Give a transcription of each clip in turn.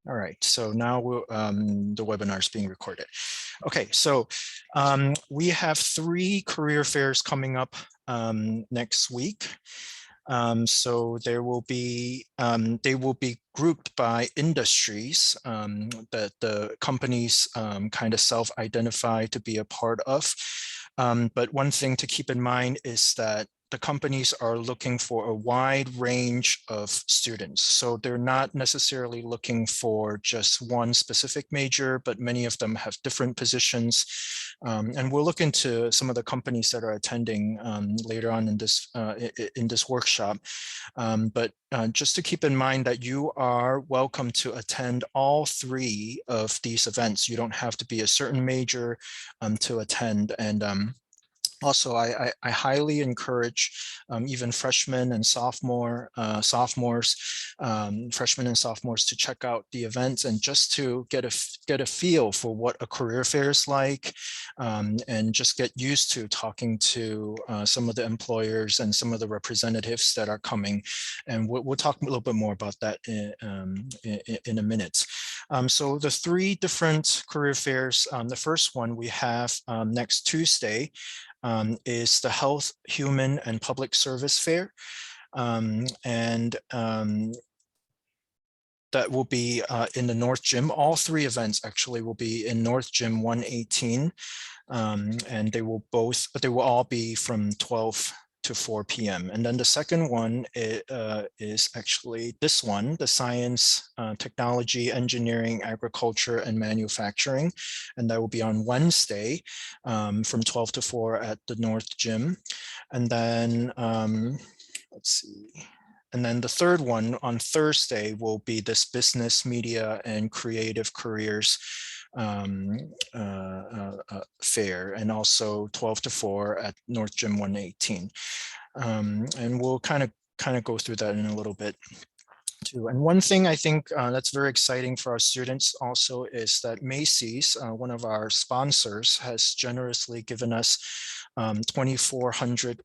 All right, so now the webinar is being recorded. Okay, so we have 3 career fairs coming up next week. So there will be they will be grouped by industries that the companies kind of self-identify to be a part of. But one thing to keep in mind is that the companies are looking for a wide range of students. So they're not necessarily looking for just one specific major, but many of them have different positions. And we'll look into some of the companies that are attending later on in this workshop. But just to keep in mind that you are welcome to attend all 3 of these events. You don't have to be a certain major to attend. And also, I highly encourage even freshmen and sophomores, freshmen and sophomores to check out the events and just to get a feel for what a career fair is like, and just get used to talking to some of the employers and some of the representatives that are coming. And we'll talk a little bit more about that in a minute. So the 3 different career fairs, the first one we have next Tuesday, is the Health, Human, and Public Service Fair. And that will be in the North Gym. All 3 events actually will be in North Gym 118. And they will all be from 12 to 4 p.m. And then the second one is actually this one, the Science, Technology, Engineering, Agriculture, and Manufacturing. And that will be on Wednesday from 12 to 4 at the North Gym. And then, let's see. And then the third one on Thursday will be this Business, Media, and Creative Careers fair, and also 12 to 4 at North Gym 118. And we'll kind of go through that in a little bit too. And one thing I think that's very exciting for our students also is that Macy's, one of our sponsors, has generously given us $2,400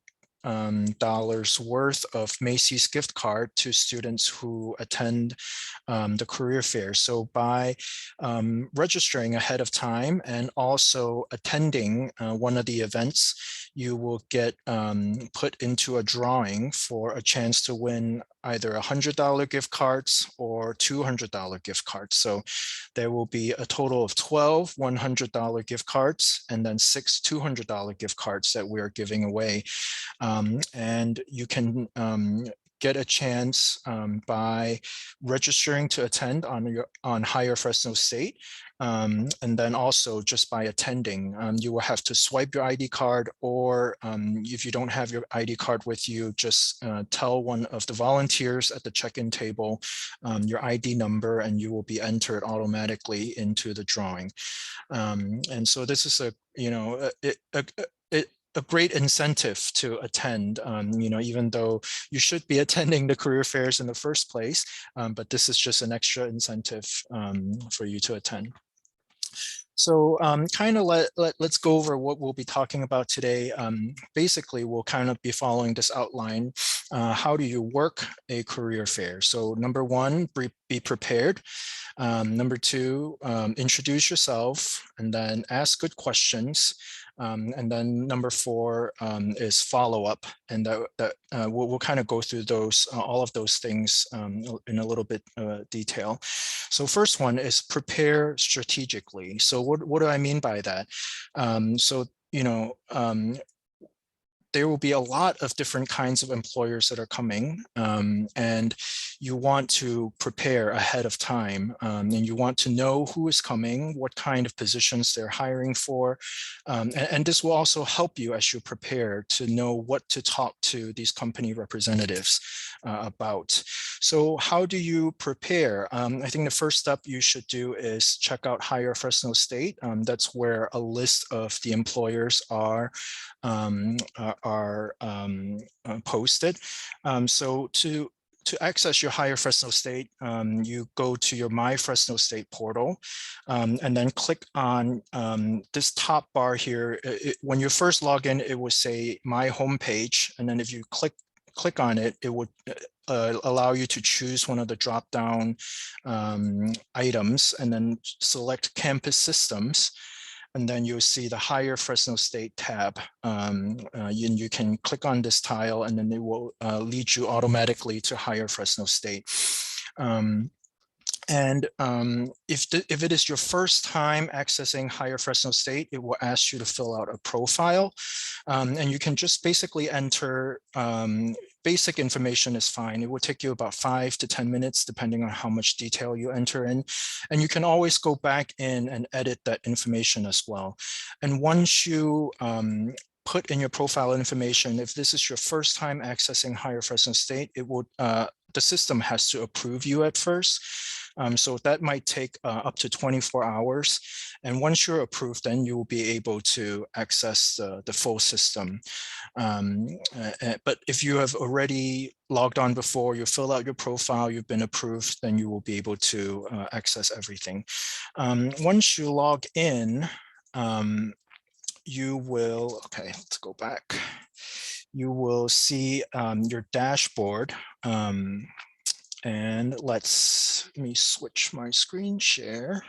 worth of Macy's gift card to students who attend the career fair. So by registering ahead of time and also attending one of the events, you will get put into a drawing for a chance to win either $100 gift cards or $200 gift cards. So there will be a total of 12 $100 gift cards and then 6 $200 gift cards that we are giving away. And you can get a chance by registering to attend on Higher Fresno State. And then also just by attending, you will have to swipe your ID card, or if you don't have your ID card with you, just tell one of the volunteers at the check-in table your ID number, and you will be entered automatically into the drawing. And so this is a great incentive to attend, even though you should be attending the career fairs in the first place, but this is just an extra incentive for you to attend. So let's go over what we'll be talking about today. Basically, we'll kind of be following this outline. How do you work a career fair? So number 1, be prepared. Number 2, introduce yourself and then ask good questions. And then number 4 is follow up, and we'll kind of go through those all of those things in a little bit detail. So first one is prepare strategically. So what do I mean by that? There will be a lot of different kinds of employers that are coming, and you want to prepare ahead of time, and you want to know who is coming, what kind of positions they're hiring for, and this will also help you as you prepare to know what to talk to these company representatives about. So how do you prepare? I think the first step you should do is check out Higher Fresno State. That's where a list of the employers are posted. So to access your Higher Fresno State, you go to your My Fresno State portal, and then click on this top bar here. When you first log in, it will say My Homepage, and then if you click on it, it would allow you to choose one of the drop-down items and then select campus systems. And then you'll see the Higher Fresno State tab. You can click on this tile and then it will lead you automatically to Higher Fresno State. If it is your first time accessing Higher Fresno State, it will ask you to fill out a profile. And you can just basically enter basic information is fine. It will take you about 5 to 10 minutes, depending on how much detail you enter in. And you can always go back in and edit that information as well. And once you put in your profile information, if this is your first time accessing Higher Fresno State, it will the system has to approve you at first. So that might take up to 24 hours. And once you're approved, then you will be able to access the full system. But if you have already logged on before, you fill out your profile, you've been approved, then you will be able to access everything. Once you log in, you will, okay, let's go back. You will see your dashboard. And let me switch my screen share.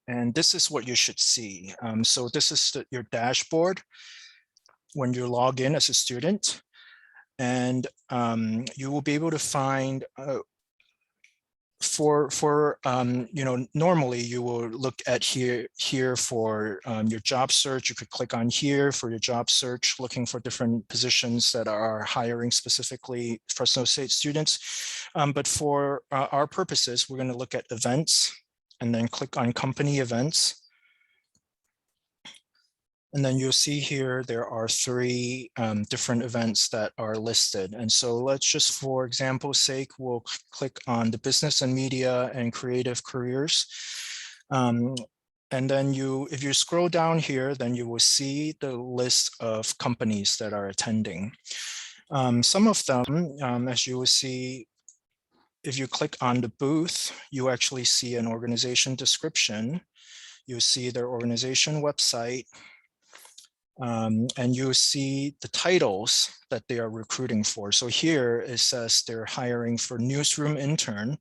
And this is what you should see. So this is your dashboard when you log in as a student. And you will be able to find normally you will look at here for your job search. You could click on here for your job search, looking for different positions that are hiring specifically Fresno State students. But for our purposes, we're going to look at events and then click on company events. And then you'll see here, there are 3 different events that are listed. And so let's just, for example's sake, we'll click on the business and media and creative careers. And then if you scroll down here, then you will see the list of companies that are attending. Some of them, as you will see, if you click on the booth, you actually see an organization description. You see their organization website. And you see the titles that they are recruiting for. So here it says they're hiring for newsroom intern.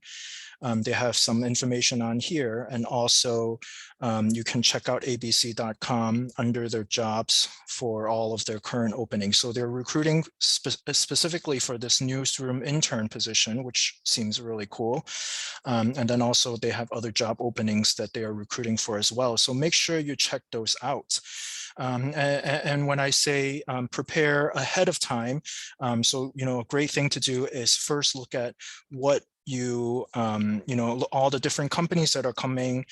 They have some information on here, and also you can check out abc.com under their jobs for all of their current openings. So they're recruiting specifically for this newsroom intern position, which seems really cool. And then also they have other job openings that they are recruiting for as well. So make sure you check those out. And when I say prepare ahead of time, so, a great thing to do is first look at what all the different companies that are coming,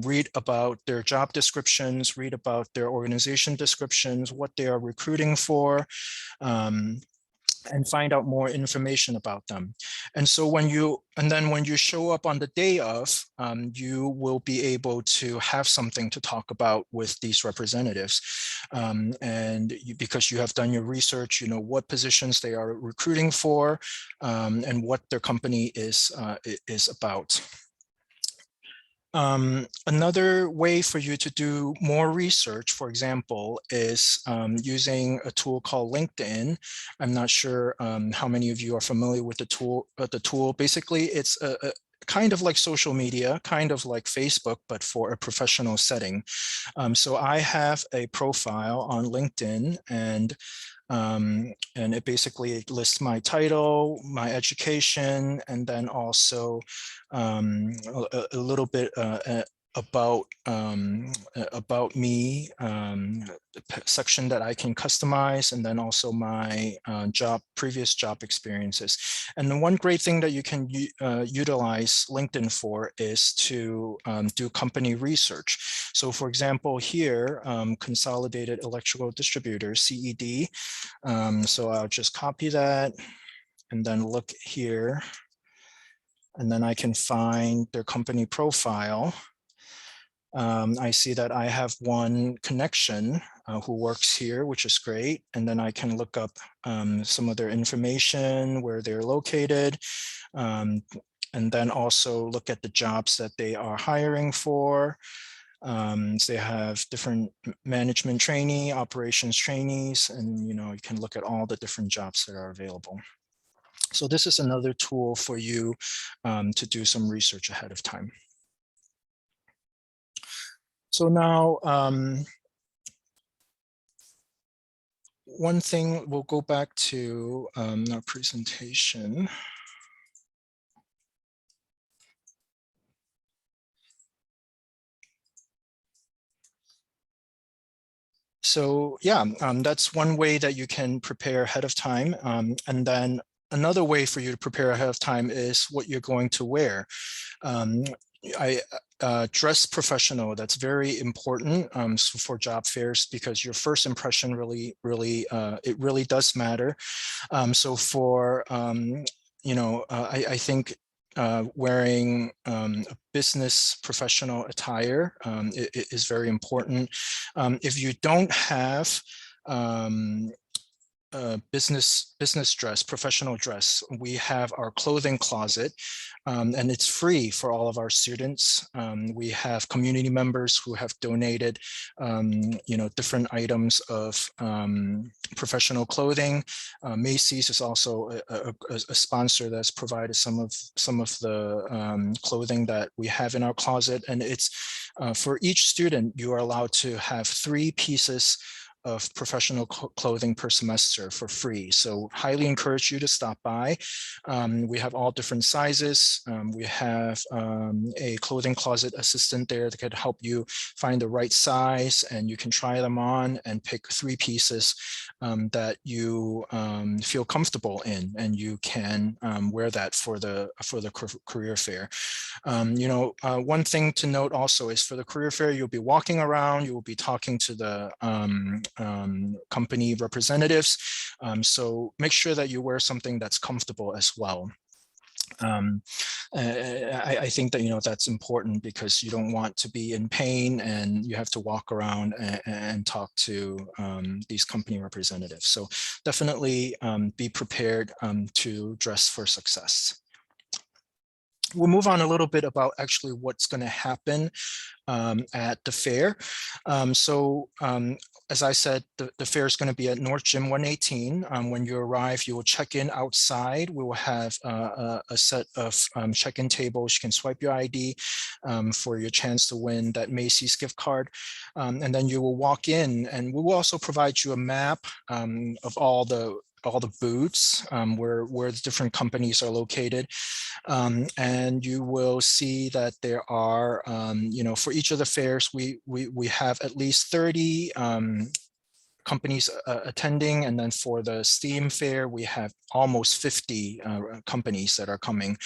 read about their job descriptions, read about their organization descriptions, what they are recruiting for, and find out more information about them. And so when you show up on the day of, you will be able to have something to talk about with these representatives. Because you have done your research, you know what positions they are recruiting for, and what their company is about. Another way for you to do more research, for example, is using a tool called LinkedIn. I'm not sure how many of you are familiar with the tool. Basically, it's a kind of like social media, kind of like Facebook, but for a professional setting. So I have a profile on LinkedIn, and it basically lists my title, my education, and then also a little bit about me, section that I can customize, and then also my previous job experiences. And the one great thing that you can utilize LinkedIn for is to do company research. So for example, here, Consolidated Electrical Distributors, CED. So I'll just copy that and then look here. And then I can find their company profile. I see that I have one connection who works here, which is great. And then I can look up some of their information, where they're located, and then also look at the jobs that they are hiring for. So they have different management trainee, operations trainees, and you can look at all the different jobs that are available. So this is another tool for you to do some research ahead of time. So now, one thing, we'll go back to our presentation. So yeah, that's one way that you can prepare ahead of time. And then another way for you to prepare ahead of time is what you're going to wear. Dress professional, that's very important for job fairs, because your first impression really does matter. So for I think wearing a business professional attire is very important. If you don't have business dress, professional dress, we have our clothing closet, and it's free for all of our students. We have community members who have donated different items of professional clothing. Macy's is also a sponsor that's provided some of the clothing that we have in our closet, and it's for each student you are allowed to have 3 pieces of professional clothing per semester for free. So highly encourage you to stop by. We have all different sizes. We have a clothing closet assistant there that could help you find the right size, and you can try them on and pick 3 pieces that you feel comfortable in, and you can wear that for the career fair. One thing to note also is for the career fair, you'll be walking around, you will be talking to the company representatives. So make sure that you wear something that's comfortable as well. I think that that's important, because you don't want to be in pain and you have to walk around and talk to these company representatives. So definitely be prepared to dress for success. We'll move on a little bit about actually what's going to happen at the fair. As I said, the fair is going to be at North Gym 118. When you arrive, you will check in outside. We will have a set of check-in tables. You can swipe your ID for your chance to win that Macy's gift card. And then you will walk in, and we will also provide you a map of all the booths where the different companies are located. And you will see that there are, for each of the fairs, we have at least 30 companies attending, and then for the STEAM fair we have almost 50 companies that are coming.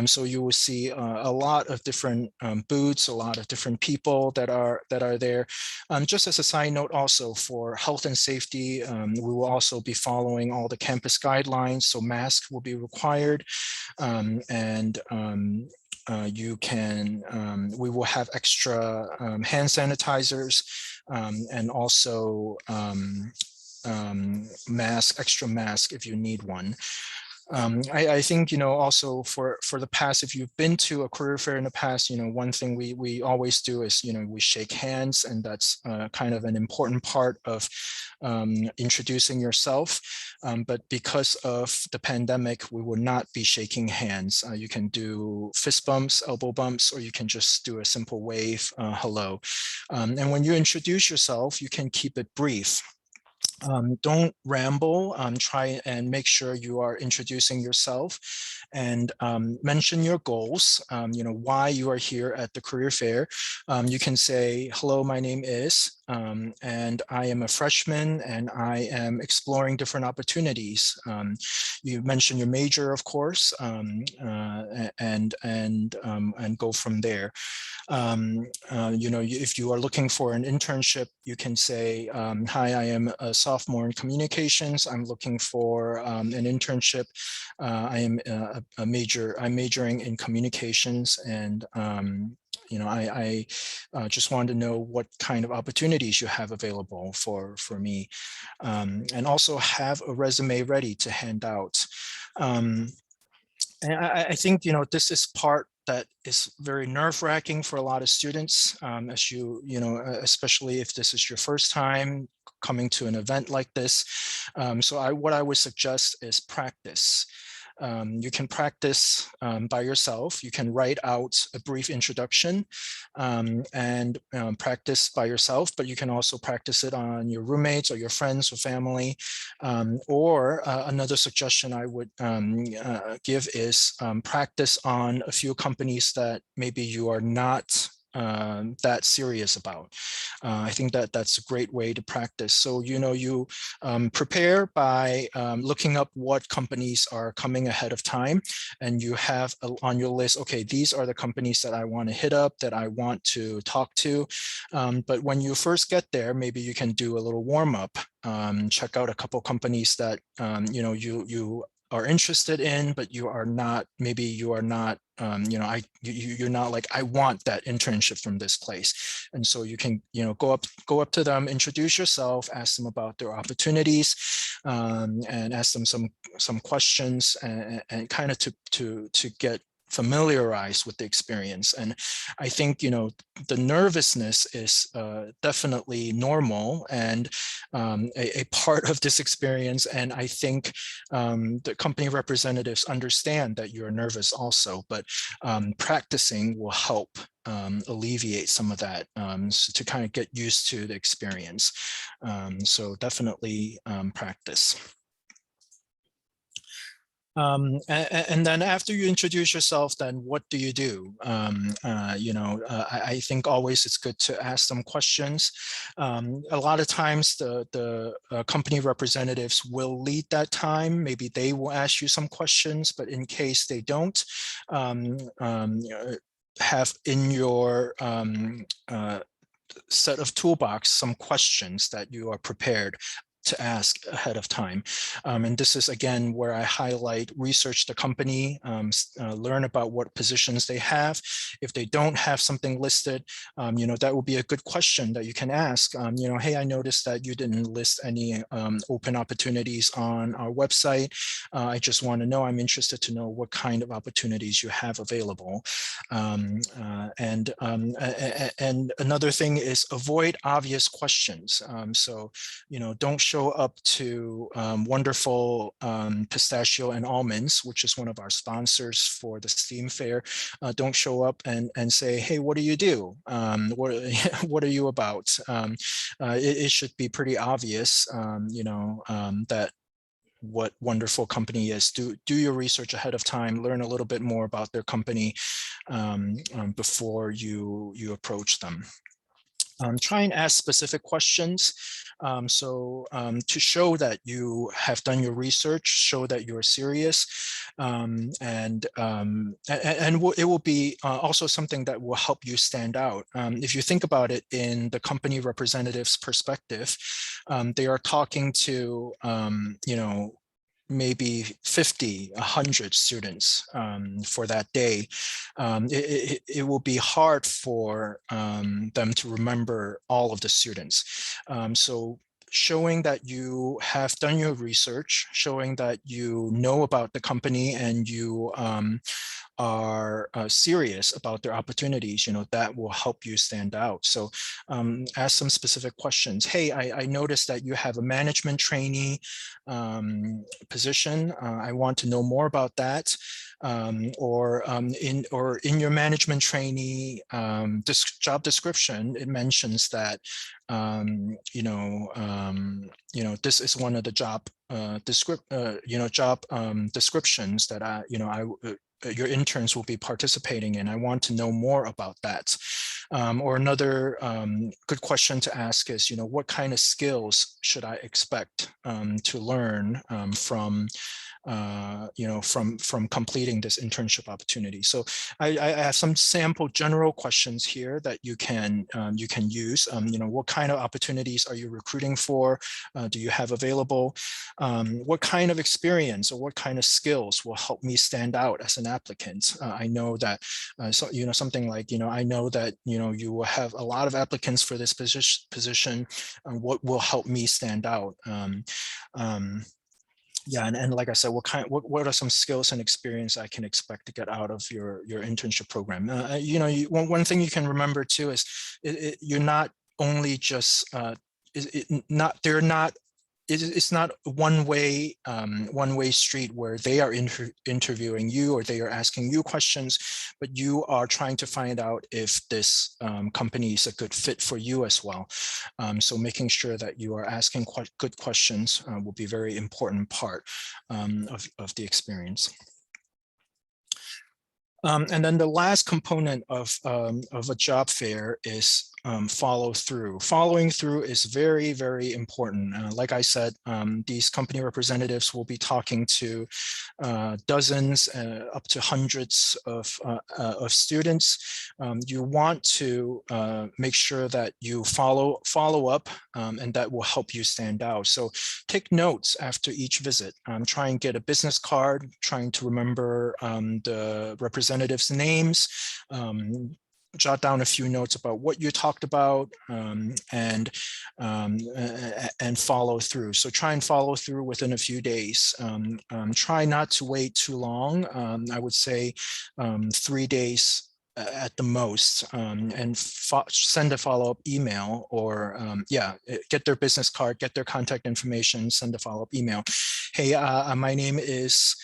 So you will see a lot of different booths, a lot of different people that are there. Just as a side note, also for health and safety, we will also be following all the campus guidelines, so masks will be required, and you can, we will have extra hand sanitizers, and also extra mask if you need one. I think, also for the past, if you've been to a career fair in the past, one thing we always do is, we shake hands, and that's kind of an important part of introducing yourself. But because of the pandemic, we will not be shaking hands. You can do fist bumps, elbow bumps, or you can just do a simple wave, hello. And when you introduce yourself, you can keep it brief. Don't ramble. Try and make sure you are introducing yourself, and mention your goals, why you are here at the career fair. You can say, hello, my name is, and I am a freshman and I am exploring different opportunities. You mention your major, of course, and go from there. If you are looking for an internship, you can say, hi, I am a sophomore in communications. I'm looking for an internship. I'm majoring in communications, and I just wanted to know what kind of opportunities you have available for me, and also have a resume ready to hand out. And I think, this is part that is very nerve-wracking for a lot of students, as especially if this is your first time coming to an event like this. So what I would suggest is practice. You can practice by yourself. You can write out a brief introduction and practice by yourself, but you can also practice it on your roommates or your friends or family. Another suggestion I would give is practice on a few companies that maybe you are not that serious about. I think that that's a great way to practice. So, you prepare by looking up what companies are coming ahead of time, and you have on your list, okay, these are the companies that I want to hit up, that I want to talk to. But when you first get there, maybe you can do a little warm up, check out a couple companies that you are interested in, but you are not, maybe you are not, you're not like, I want that internship from this place. And so you can, go up to them, introduce yourself, ask them about their opportunities, and ask them some questions, and kind of to get familiarized with the experience. And I think, the nervousness is definitely normal and a part of this experience. And I think the company representatives understand that you're nervous also, but practicing will help alleviate some of that, to kind of get used to the experience. So definitely practice. And then after you introduce yourself, then what do you do? I think always it's good to ask them questions. A lot of times the company representatives will lead that time. Maybe they will ask you some questions, but in case they don't, have in your set of toolbox some questions that you are prepared to ask ahead of time. And this is, again, where I highlight research the company, learn about what positions they have. If they don't have something listed, that will be a good question that you can ask. Hey, I noticed that you didn't list any open opportunities on our website. I just want to know, I'm interested to know what kind of opportunities you have available. And another thing is avoid obvious questions. So, don't show up to wonderful pistachio and almonds, which is one of our sponsors for the STEAM fair. Don't show up and say, hey, what do you do? What are you about? It should be pretty obvious, that what wonderful company is. Do your research ahead of time, learn a little bit more about their company before you approach them. Try and ask specific questions. To show that you have done your research, show that you're serious, and it will be also something that will help you stand out. If you think about it in the company representative's perspective, they are talking to, maybe 50, 100 students for that day. It will be hard for them to remember all of the students. So showing that you have done your research, showing that you know about the company and you are serious about their opportunities, that will help you stand out. So ask some specific questions. Hey, I noticed that you have a management trainee position. I want to know more about that. In your management trainee job description, it mentions that this is one of the job descriptions that your interns will be participating in. I want to know more about that. Or another good question to ask is, what kind of skills should I expect to learn from completing this internship opportunity? So I have some sample general questions here that you can use. What kind of opportunities are you recruiting for? Do you have available? What kind of experience or what kind of skills will help me stand out as an applicant? I know that, something like, I know that, you will have a lot of applicants for this position. What will help me stand out? yeah, and like I said, what are some skills and experience I can expect to get out of your internship program? One thing you can remember too is you're not only just not they're not it's not one way street where they are interviewing you or they are asking you questions, but you are trying to find out if this company is a good fit for you as well. So making sure that you are asking good questions will be a very important part of the experience. And then the last component of a job fair is follow through. Following through is very, very important. Like I said, these company representatives will be talking to dozens, up to hundreds of students. You want to make sure that you follow up, and that will help you stand out. So take notes after each visit. Try and get a business card, trying to remember the representatives' names, jot down a few notes about what you talked about, and follow through. So try and follow through within a few days. Try not to wait too long. I would say 3 days at the most, and send a follow-up email, or get their business card, get their contact information, send a follow-up email. Hey, my name is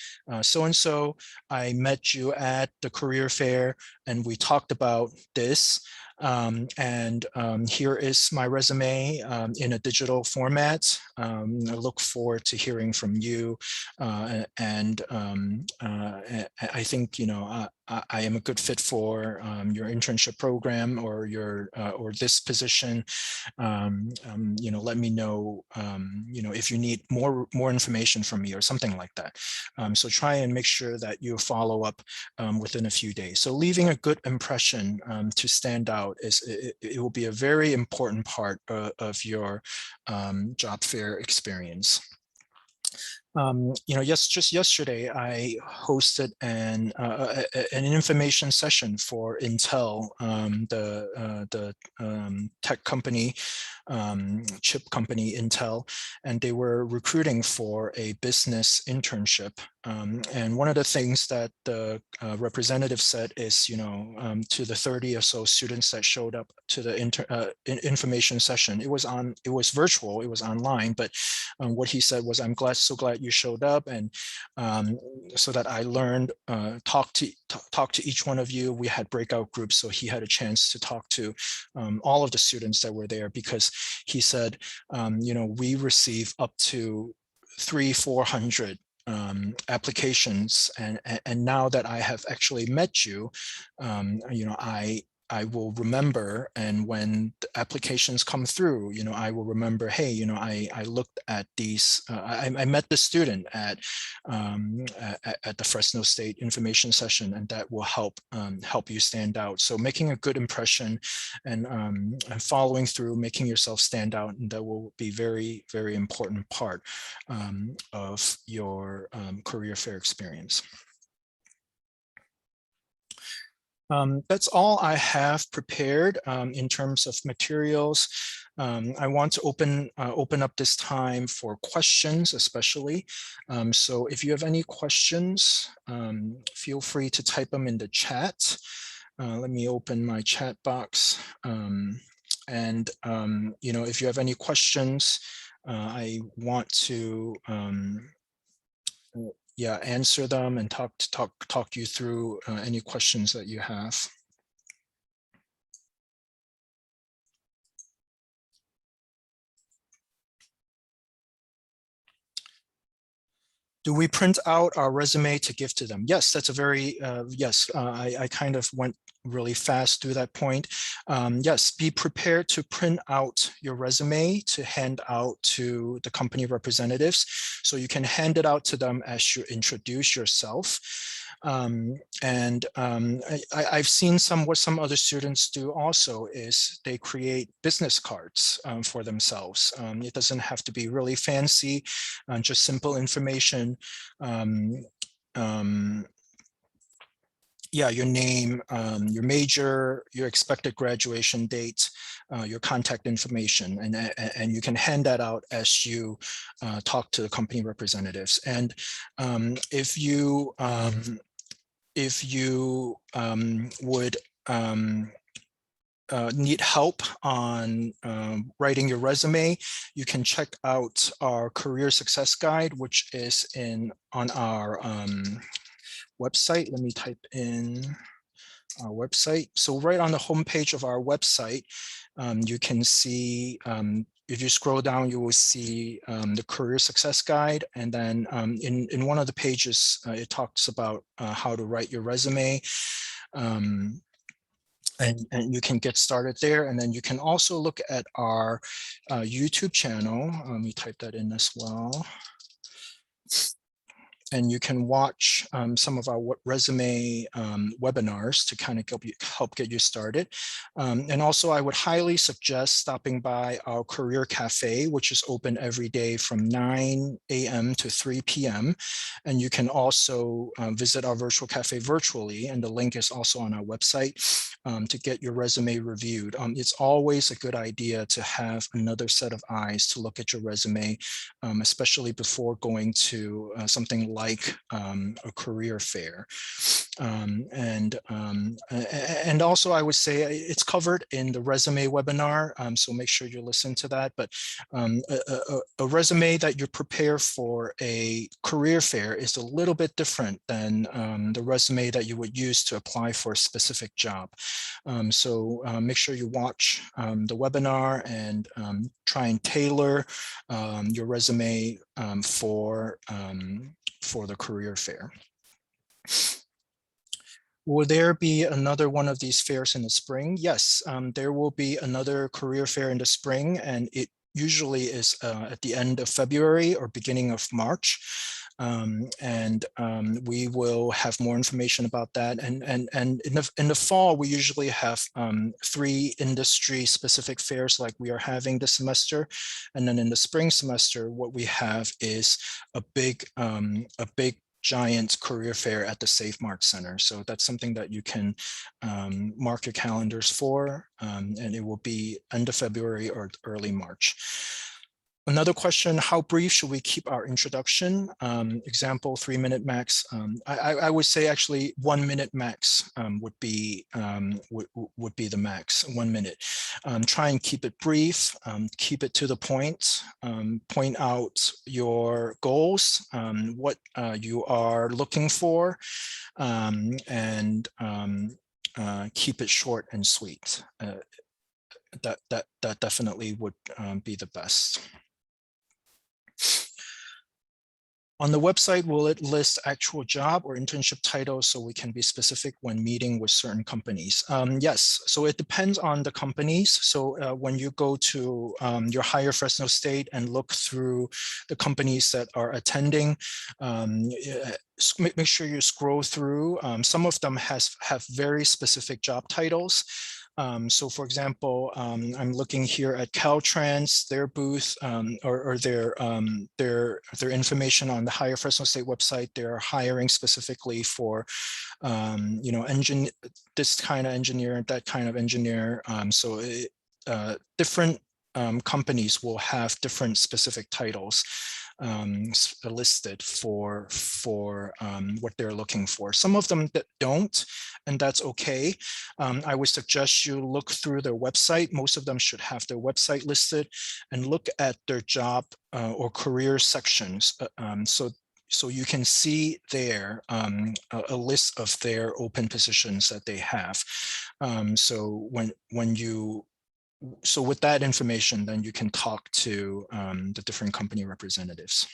so-and-so. I met you at the career fair and we talked about this. Here is my resume in a digital format. I look forward to hearing from you. I think, I am a good fit for your internship program or or this position. Let me know, if you need more information from me or something like that. So try and make sure that you follow up within a few days. So leaving a good impression to stand out it will be a very important part of your job fair experience. Just yesterday, I hosted an information session for Intel, the tech company, chip company Intel, and they were recruiting for a business internship. And one of the things that the representative said is, to the 30 or so students that showed up to the information session, it was virtual, it was online, but what he said was, I'm so glad you showed up, and so that I learned, talk to each one of you. We had breakout groups, so he had a chance to talk to all of the students that were there, because he said, we receive up to 300-400 applications, and now that I have actually met you, I will remember, and when the applications come through, I will remember, hey, I looked at these, I met the student at the Fresno State information session, and that will help you stand out. So making a good impression and following through, making yourself stand out, and that will be very, very important part of your career fair experience. That's all I have prepared in terms of materials. I want to open up this time for questions, especially. So if you have any questions, feel free to type them in the chat. Let me open my chat box. If you have any questions, I want to answer them and talk you through any questions that you have. Do we print out our resume to give to them? Yes, that's a very, yes, I kind of went really fast through that point. Yes, be prepared to print out your resume to hand out to the company representatives. So you can hand it out to them as you introduce yourself. I've seen what some other students do also is they create business cards for themselves. It doesn't have to be really fancy, just simple information. yeah, your name, your major, your expected graduation date, your contact information, and you can hand that out as you talk to the company representatives. And if you would need help on writing your resume, you can check out our career success guide, which is on our website. Let me type in our website. So right on the homepage of our website, you can see, if you scroll down, you will see the career success guide. And then in one of the pages, it talks about how to write your resume. And you can get started there. And then you can also look at our YouTube channel. Let me type that in as well. And you can watch some of our resume webinars to kind of help get you started. And also, I would highly suggest stopping by our Career Cafe, which is open every day from 9 a.m. to 3 p.m. And you can also visit our virtual cafe virtually, and the link is also on our website to get your resume reviewed. It's always a good idea to have another set of eyes to look at your resume, especially before going to something like a career fair. And also, I would say it's covered in the resume webinar, so make sure you listen to that. But a resume that you prepare for a career fair is a little bit different than the resume that you would use to apply for a specific job. So make sure you watch the webinar and try and tailor your resume for the career fair. Will there be another one of these fairs in the spring? Yes, there will be another career fair in the spring, and it usually is at the end of February or beginning of March. We will have more information about that. And in the fall, we usually have 3 industry-specific fairs like we are having this semester. And then in the spring semester, what we have is a big giant career fair at the Safe Mart Center. So that's something that you can mark your calendars for, and it will be end of February or early March. Another question, how brief should we keep our introduction? Example, 3-minute max. I would say actually 1 minute max would be the max, 1 minute. Try and keep it brief, keep it to the point, point out your goals, what you are looking for, and keep it short and sweet. That definitely would be the best. On the website, will it list actual job or internship titles so we can be specific when meeting with certain companies? Yes, so it depends on the companies. So when you go to your Hire Fresno State and look through the companies that are attending, make sure you scroll through. Some of them have very specific job titles. So for example, I'm looking here at Caltrans, their booth or their information on the Hire Fresno State website. They're hiring specifically for, this kind of engineer, that kind of engineer. Different companies will have different specific titles listed for what they're looking for. Some of them that don't, and that's okay. I would suggest you look through their website. Most of them should have their website listed, and look at their job or career sections. So you can see there a list of their open positions that they have. So with that information, then you can talk to the different company representatives.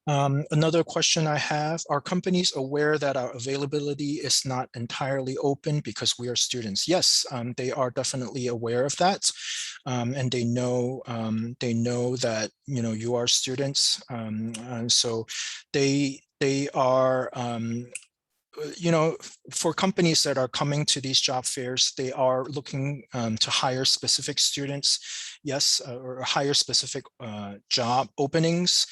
Another question I have, are companies aware that our availability is not entirely open because we are students? Yes, they are definitely aware of that. And they know that, you are students. And so they are for companies that are coming to these job fairs, they are looking to hire specific students, yes, or hire specific job openings.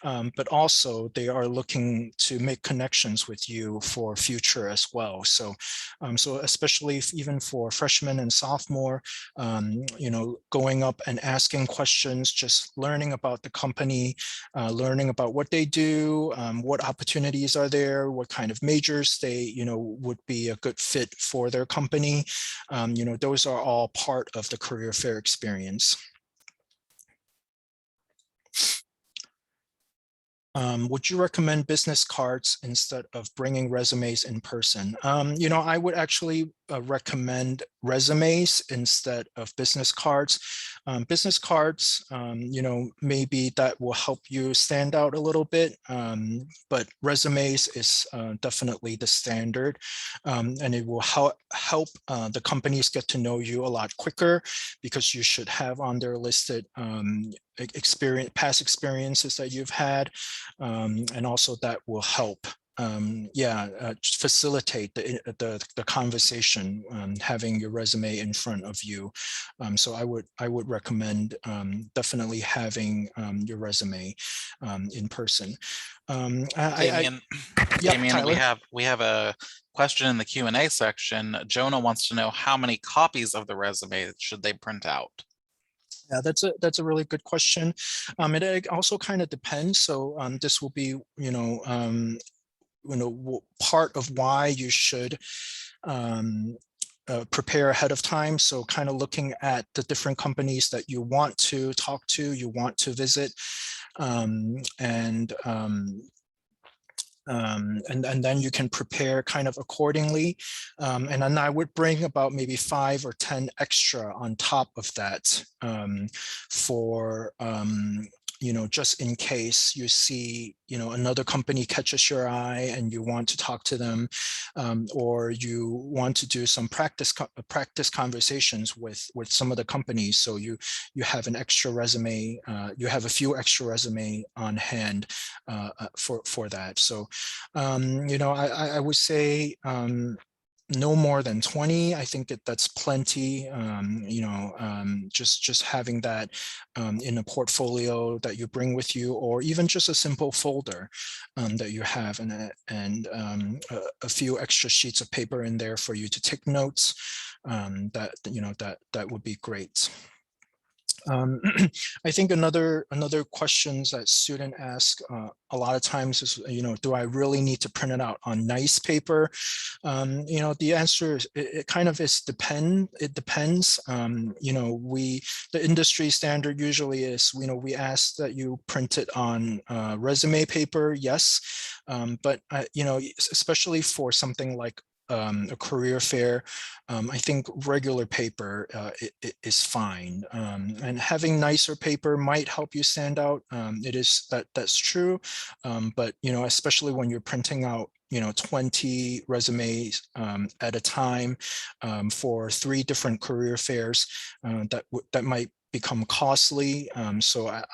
But also they are looking to make connections with you for future as well. So, so especially even for freshmen and sophomore, going up and asking questions, just learning about the company, learning about what they do, what opportunities are there, what kind of majors they, would be a good fit for their company. Those are all part of the career fair experience. Would you recommend business cards instead of bringing resumes in person? I would actually recommend resumes instead of business cards. Business cards, maybe that will help you stand out a little bit, but resumes is definitely the standard, and it will help the companies get to know you a lot quicker, because you should have on there listed past experiences that you've had, and also that will help facilitate the conversation, having your resume in front of you. So I would recommend definitely having your resume in person. Damien, Tyler? we have a question in the Q&A section. Jonah wants to know how many copies of the resume should they print out? Yeah, that's a really good question. It also kind of depends. So this will be, part of why you should prepare ahead of time. So kind of looking at the different companies that you want to talk to, you want to visit, and then you can prepare kind of accordingly. And then I would bring about maybe 5 or 10 extra on top of that, for just in case you see, another company catches your eye and you want to talk to them, or you want to do some practice conversations with some of the companies. So you have an extra resume, you have a few extra resume on hand for that. So, I would say, no more than 20. I think that's plenty. Just having that in a portfolio that you bring with you, or even just a simple folder that you have, and a few extra sheets of paper in there for you to take notes. That would be great. I think another questions that student ask a lot of times is, do I really need to print it out on nice paper? The answer is it kind of is it depends. The industry standard usually is, we ask that you print it on resume paper, yes, but especially for something like a career fair, I think regular paper is fine, and having nicer paper might help you stand out. That's true, but especially when you're printing out 20 resumes at a time, for 3 different career fairs, that might become costly. So I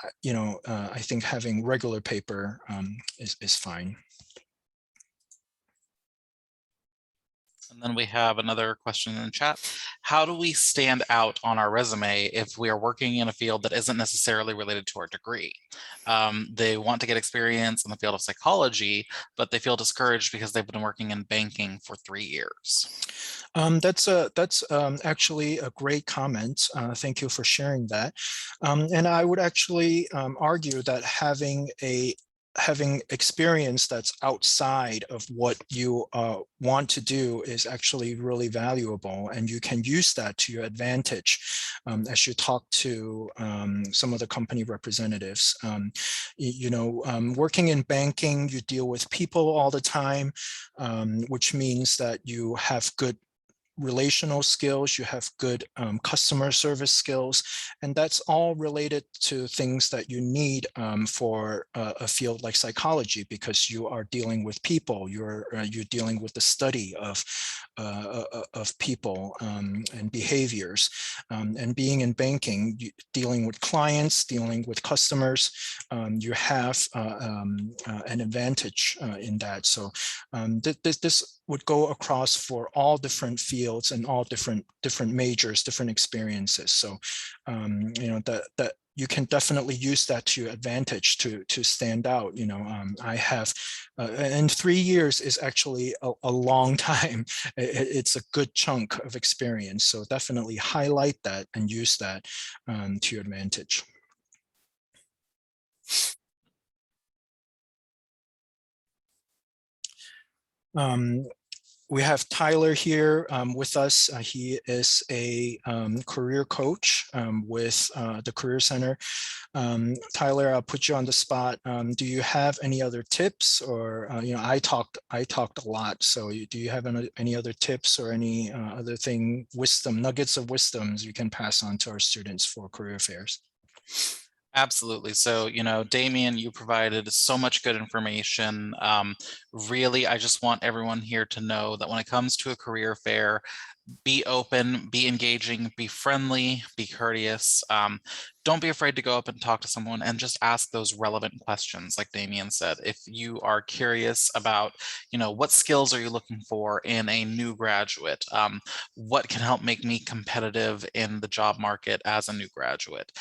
think having regular paper is fine. And then we have another question in the chat. How do we stand out on our resume if we are working in a field that isn't necessarily related to our degree? They want to get experience in the field of psychology, but they feel discouraged because they've been working in banking for 3 years. That's actually a great comment. Thank you for sharing that. And I would actually argue that having experience that's outside of what you want to do is actually really valuable, and you can use that to your advantage as you talk to some of the company representatives. Working in banking, you deal with people all the time, which means that you have good relational skills, you have good customer service skills, and that's all related to things that you need for a field like psychology, because you are dealing with people, you're dealing with the study of people and behaviors, and being in banking, dealing with clients, dealing with customers, you have an advantage in that. So this would go across for all different fields and all different majors, different experiences. So, you know, that you can definitely use that to your advantage to stand out. You know, I have, and 3 years is actually a long time. It's a good chunk of experience. So definitely highlight that and use that to your advantage. We have Tyler here with us. He is a career coach with the Career Center. Tyler, I'll put you on the spot. Do you have any other tips, or you know, I talked a lot. So do you have any other tips or any other nuggets of wisdoms you can pass on to our students for career fairs? Absolutely. So, you know, Damien, you provided so much good information. Really, I just want everyone here to know that when it comes to a career fair, be open, be engaging, be friendly, be courteous. Don't be afraid to go up and talk to someone and just ask those relevant questions. Like Damien said, if you are curious about, you know, what skills are you looking for in a new graduate? What can help make me competitive in the job market as a new graduate?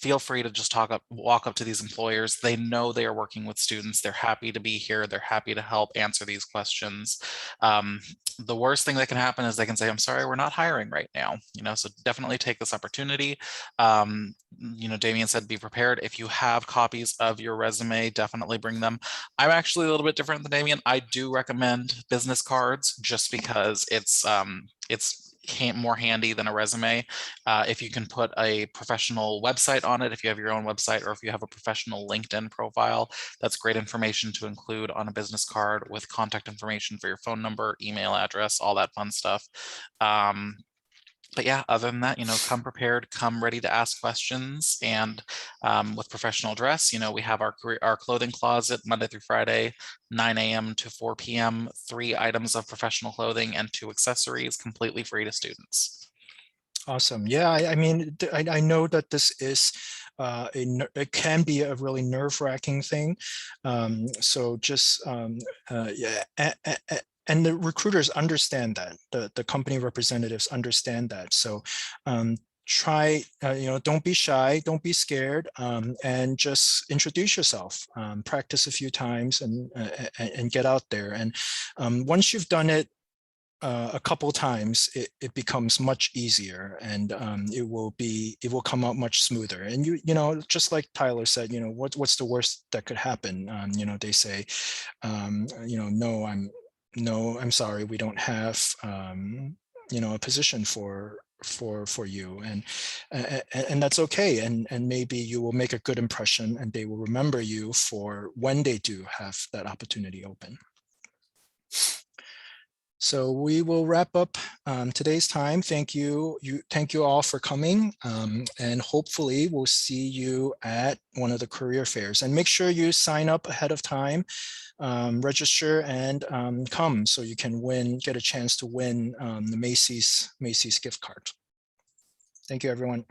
Feel free to just walk up to these employers. They know they are working with students. They're happy to be here. They're happy to help answer these questions. The worst thing that can happen is they can say, I'm sorry, we're not hiring right now. You know, so definitely take this opportunity. You know, Damien said, be prepared. If you have copies of your resume, definitely bring them. I'm actually a little bit different than Damien. I do recommend business cards just because it's more handy than a resume. If you can put a professional website on it, if you have your own website, or if you have a professional LinkedIn profile, that's great information to include on a business card with contact information for your phone number, email address, all that fun stuff. But yeah, other than that, you know, come prepared, come ready to ask questions, and with professional dress, you know, we have our clothing closet Monday through Friday, 9 a.m. to 4 p.m., 3 items of professional clothing and 2 accessories completely free to students. Awesome. Yeah, I mean, I know that this is it can be a really nerve-wracking thing. So just yeah, and the recruiters understand that. The company representatives understand that. So try, you know, don't be shy, don't be scared, and just introduce yourself. Practice a few times and get out there. And once you've done it a couple times, it becomes much easier, and it will come out much smoother. And you know, just like Tyler said, you know, what's the worst that could happen? You know, they say, you know, no, I'm sorry, we don't have you know, a position for you, and that's okay. And maybe you will make a good impression, and they will remember you for when they do have that opportunity open. So we will wrap up today's time. Thank you all for coming, and hopefully we'll see you at one of the career fairs. And make sure you sign up ahead of time, register, and come so you can get a chance to win the Macy's gift card. Thank you, everyone.